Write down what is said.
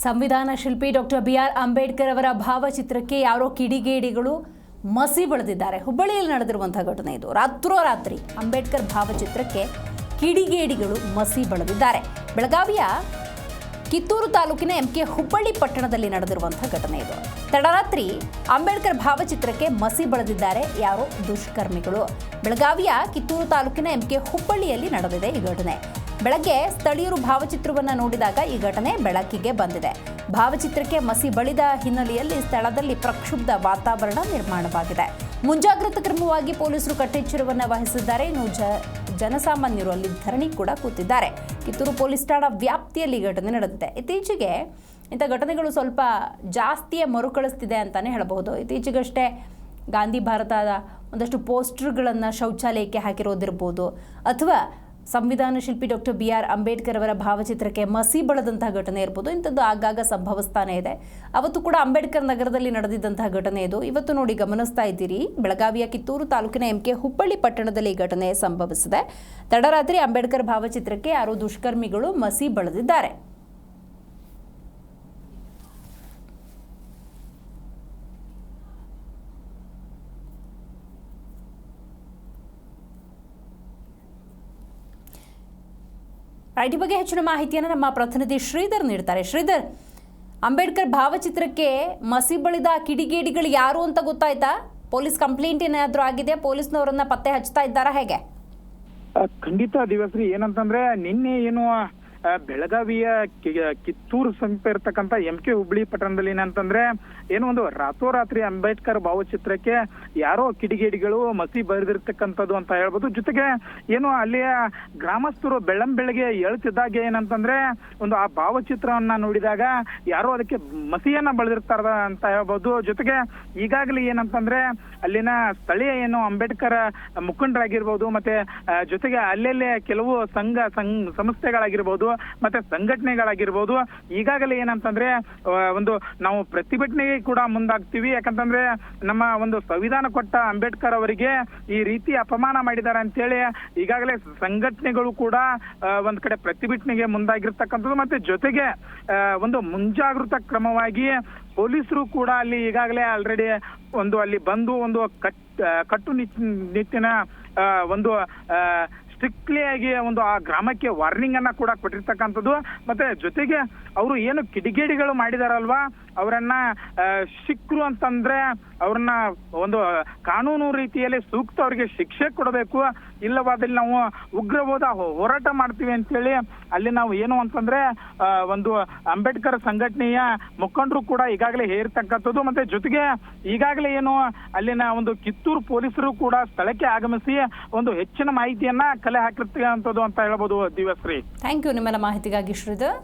ಸಂವಿಧಾನ ಶಿಲ್ಪಿ doctor BR Ambedkar ಅವರ ಭಾವಚಿತ್ರಕ್ಕೆ ಯಾರೋ ಕಿಡಿಗೇಡಿಗಳು ಮಸಿ ಬಳಿದಿದ್ದಾರೆ. ಹುಬ್ಬಳ್ಳಿಯಲ್ಲಿ ನಡೆದಿರುವಂತಹ ಘಟನೆ ಇದು. ರಾತ್ರೋರಾತ್ರಿ ಅಂಬೇಡ್ಕರ್ ಭಾವಚಿತ್ರಕ್ಕೆ ಕಿಡಿಗೇಡಿಗಳು ಮಸಿ ಬಳಿದಿದ್ದಾರೆ. ಬೆಳಗಾವಿಯ ಕಿತ್ತೂರು ತಾಲೂಕಿನ MK ಹುಬ್ಬಳ್ಳಿ ಪಟ್ಟಣದಲ್ಲಿ ನಡೆದಿರುವಂತಹ ಘಟನೆ ಇದು. ತಡರಾತ್ರಿ ಅಂಬೇಡ್ಕರ್ ಭಾವಚಿತ್ರಕ್ಕೆ ಮಸಿ ಬಳಿದಿದ್ದಾರೆ ಯಾರೋ ದುಷ್ಕರ್ಮಿಗಳು. ಬೆಳಗಾವಿಯ ಕಿತ್ತೂರು ತಾಲೂಕಿನ MK ಹುಬ್ಬಳ್ಳಿಯಲ್ಲಿ ನಡೆದಿದೆ ಈ ಘಟನೆ. ಬೆಳಗ್ಗೆ ಸ್ಥಳೀಯರು ಭಾವಚಿತ್ರವನ್ನು ನೋಡಿದಾಗ ಈ ಘಟನೆ ಬೆಳಕಿಗೆ ಬಂದಿದೆ. ಭಾವಚಿತ್ರಕ್ಕೆ ಮಸಿ ಬಳಿದ ಹಿನ್ನೆಲೆಯಲ್ಲಿ ಸ್ಥಳದಲ್ಲಿ ಪ್ರಕ್ಷುಬ್ಧ ವಾತಾವರಣ ನಿರ್ಮಾಣವಾಗಿದೆ. ಮುಂಜಾಗ್ರತಾ ಕ್ರಮವಾಗಿ ಪೊಲೀಸರು ಕಟ್ಟೆಚ್ಚರವನ್ನು ವಹಿಸಿದ್ದಾರೆ. ಇನ್ನು ಜನಸಾಮಾನ್ಯರು ಅಲ್ಲಿ ಧರಣಿ ಕೂಡ ಕೂತಿದ್ದಾರೆ. ಕಿತ್ತೂರು ಪೊಲೀಸ್ ಠಾಣಾ ವ್ಯಾಪ್ತಿಯಲ್ಲಿ ಘಟನೆ ನಡೆದಿದೆ. ಇತ್ತೀಚೆಗೆ ಇಂಥ ಘಟನೆಗಳು ಸ್ವಲ್ಪ ಜಾಸ್ತಿಯೇ ಮರುಕಳಿಸ್ತಿದೆ ಅಂತಾನೆ ಹೇಳಬಹುದು. ಇತ್ತೀಚೆಗಷ್ಟೇ ಗಾಂಧಿ ಭಾರತದ ಒಂದಷ್ಟು ಪೋಸ್ಟರ್ಗಳನ್ನು ಶೌಚಾಲಯಕ್ಕೆ ಹಾಕಿರೋದಿರ್ಬೋದು, ಅಥವಾ ಸಂವಿಧಾನ ಶಿಲ್ಪಿ ಡಾಕ್ಟರ್ BR ಅಂಬೇಡ್ಕರ್ ಅವರ ಭಾವಚಿತ್ರಕ್ಕೆ ಮಸಿ ಬಳಿದಂತಹ ಘಟನೆ ಇರ್ಬೋದು. ಇಂಥದ್ದು ಆಗಾಗ ಸಂಭವಿಸ್ತಾನೆ ಇದೆ. ಅವತ್ತು ಕೂಡ ಅಂಬೇಡ್ಕರ್ ನಗರದಲ್ಲಿ ನಡೆದಿದ್ದಂತಹ ಘಟನೆ ಇದು. ಇವತ್ತು ನೋಡಿ ಗಮನಿಸ್ತಾ ಇದ್ದೀರಿ, ಬೆಳಗಾವಿಯ ಕಿತ್ತೂರು ತಾಲೂಕಿನ MK ಹುಬ್ಬಳ್ಳಿ ಪಟ್ಟಣದಲ್ಲಿ ಈ ಘಟನೆ ಸಂಭವಿಸಿದೆ. ತಡರಾತ್ರಿ ಅಂಬೇಡ್ಕರ್ ಭಾವಚಿತ್ರಕ್ಕೆ ಯಾರೋ ದುಷ್ಕರ್ಮಿಗಳು ಮಸಿ ಬಳಿದಿದ್ದಾರೆ. ಈ ಬಗ್ಗೆ ಹೆಚ್ಚಿನ ಮಾಹಿತಿಯನ್ನು ನಮ್ಮ ಪ್ರತಿನಿಧಿ ಶ್ರೀಧರ್ ನೀಡ್ತಾರೆ. ಶ್ರೀಧರ್, ಅಂಬೇಡ್ಕರ್ ಭಾವಚಿತ್ರಕ್ಕೆ ಮಸಿ ಬಳಿದ ಕಿಡಿಗೇಡಿಗಳು ಯಾರು ಅಂತ ಗೊತ್ತಾಯ್ತಾ? ಪೊಲೀಸ್ ಕಂಪ್ಲೇಂಟ್ ಏನಾದರೂ ಆಗಿದೆ? ಪೊಲೀಸ್ನವರನ್ನ ಪತ್ತೆ ಹಚ್ತಾ ಇದ್ದಾರಾ ಹೇಗೆ? ಖಂಡಿತ ದಿವಸ್ರಿ, ಏನಂತಂದ್ರೆ ನಿನ್ನೆ ಏನು ಬೆಳಗಾವಿಯ ಕಿತ್ತೂರು ಸಮೀಪ ಇರತಕ್ಕಂತ MK ಹುಬ್ಬಳ್ಳಿ ಪಟ್ಟಣದಲ್ಲಿ ಏನಂತಂದ್ರೆ ಏನೋ ಒಂದು ರಾತ್ರೋರಾತ್ರಿ ಅಂಬೇಡ್ಕರ್ ಭಾವಚಿತ್ರಕ್ಕೆ ಯಾರೋ ಕಿಡಿಗೇಡಿಗಳು ಮಸಿ ಬರೆದಿರ್ತಕ್ಕಂಥದ್ದು ಅಂತ ಹೇಳ್ಬೋದು. ಜೊತೆಗೆ ಏನು ಅಲ್ಲಿಯ ಗ್ರಾಮಸ್ಥರು ಬೆಳ್ಳಂಬೆಳಗ್ಗೆ ಹೇಳ್ತಿದ್ದಾಗ ಏನಂತಂದ್ರೆ ಒಂದು ಆ ಭಾವಚಿತ್ರವನ್ನ ನೋಡಿದಾಗ ಯಾರೋ ಅದಕ್ಕೆ ಮಸಿಯನ್ನ ಬಳಿದಿರ್ತಾರ ಅಂತ ಹೇಳ್ಬೋದು. ಜೊತೆಗೆ ಈಗಾಗಲೇ ಏನಂತಂದ್ರೆ ಅಲ್ಲಿನ ಸ್ಥಳೀಯ ಏನು ಅಂಬೇಡ್ಕರ್ ಮುಖಂಡರಾಗಿರ್ಬೋದು, ಮತ್ತೆ ಜೊತೆಗೆ ಅಲ್ಲೆಲ್ಲೇ ಕೆಲವು ಸಂಸ್ಥೆಗಳಾಗಿರ್ಬೋದು, ಮತ್ತೆ ಸಂಘಟನೆಗಳಾಗಿರ್ಬೋದು, ಈಗಾಗಲೇ ಏನಂತಂದ್ರೆ ಒಂದು ನಾವು ಪ್ರತಿಭಟನೆಗೆ ಕೂಡ ಮುಂದಾಗ್ತೀವಿ. ಯಾಕಂತಂದ್ರೆ ನಮ್ಮ ಒಂದು ಸಂವಿಧಾನ ಕೊಟ್ಟ ಅಂಬೇಡ್ಕರ್ ಅವರಿಗೆ ಈ ರೀತಿ ಅಪಮಾನ ಮಾಡಿದ್ದಾರೆ ಅಂತೇಳಿ ಈಗಾಗಲೇ ಸಂಘಟನೆಗಳು ಕೂಡ ಒಂದ್ ಕಡೆ ಪ್ರತಿಭಟನೆಗೆ ಮುಂದಾಗಿರ್ತಕ್ಕಂಥದ್ದು. ಮತ್ತೆ ಜೊತೆಗೆ ಒಂದು ಮುಂಜಾಗೃತಾ ಕ್ರಮವಾಗಿ ಪೊಲೀಸರು ಕೂಡ ಅಲ್ಲಿ ಈಗಾಗಲೇ ಆಲ್ರೆಡಿ ಒಂದು ಅಲ್ಲಿ ಬಂದು ಒಂದು ಕಟ್ಟುನಿಟ್ಟಿನ ಒಂದು ಸ್ಟ್ರಿಕ್ಟ್ಲಿ ಆಗಿ ಒಂದು ಆ ಗ್ರಾಮಕ್ಕೆ ವಾರ್ನಿಂಗ್ ಅನ್ನ ಕೂಡ ಕೊಟ್ಟಿರ್ತಕ್ಕಂಥದ್ದು. ಮತ್ತೆ ಜೊತೆಗೆ ಅವರು ಏನು ಕಿಡಿಗೇಡಿಗಳು ಮಾಡಿದಾರಲ್ವಾ, ಅವರನ್ನ ಸಿಕ್ಕರು ಅಂತಂದ್ರೆ ಅವ್ರನ್ನ ಒಂದು ಕಾನೂನು ರೀತಿಯಲ್ಲಿ ಸೂಕ್ತ ಅವರಿಗೆ ಶಿಕ್ಷೆ ಕೊಡಬೇಕು, ಇಲ್ಲವಾದಲ್ಲಿ ನಾವು ಉಗ್ರವಾದ ಹೋರಾಟ ಮಾಡ್ತೀವಿ ಅಂತೇಳಿ ಅಲ್ಲಿ ನಾವು ಏನು ಅಂತಂದ್ರೆ ಒಂದು ಅಂಬೇಡ್ಕರ್ ಸಂಘಟನೆಯ ಮುಖಂಡರು ಕೂಡ ಈಗಾಗಲೇ ಹೇರಿರ್ತಕ್ಕಂಥದ್ದು. ಮತ್ತೆ ಜೊತೆಗೆ ಈಗಾಗಲೇ ಏನು ಅಲ್ಲಿನ ಒಂದು ಕಿತ್ತೂರು ಪೊಲೀಸರು ಕೂಡ ಸ್ಥಳಕ್ಕೆ ಆಗಮಿಸಿ ಒಂದು ಹೆಚ್ಚಿನ ಮಾಹಿತಿಯನ್ನ ಕಲೆ ಹಾಕಿರ್ತಕ್ಕಂಥದ್ದು ಅಂತ ಹೇಳ್ಬೋದು. ದಿವಸ್ರಿ, ಥ್ಯಾಂಕ್ ಯು ನಿಮ್ಮೆಲ್ಲ ಮಾಹಿತಿಗಾಗಿ ಶ್ರೀಧರ್.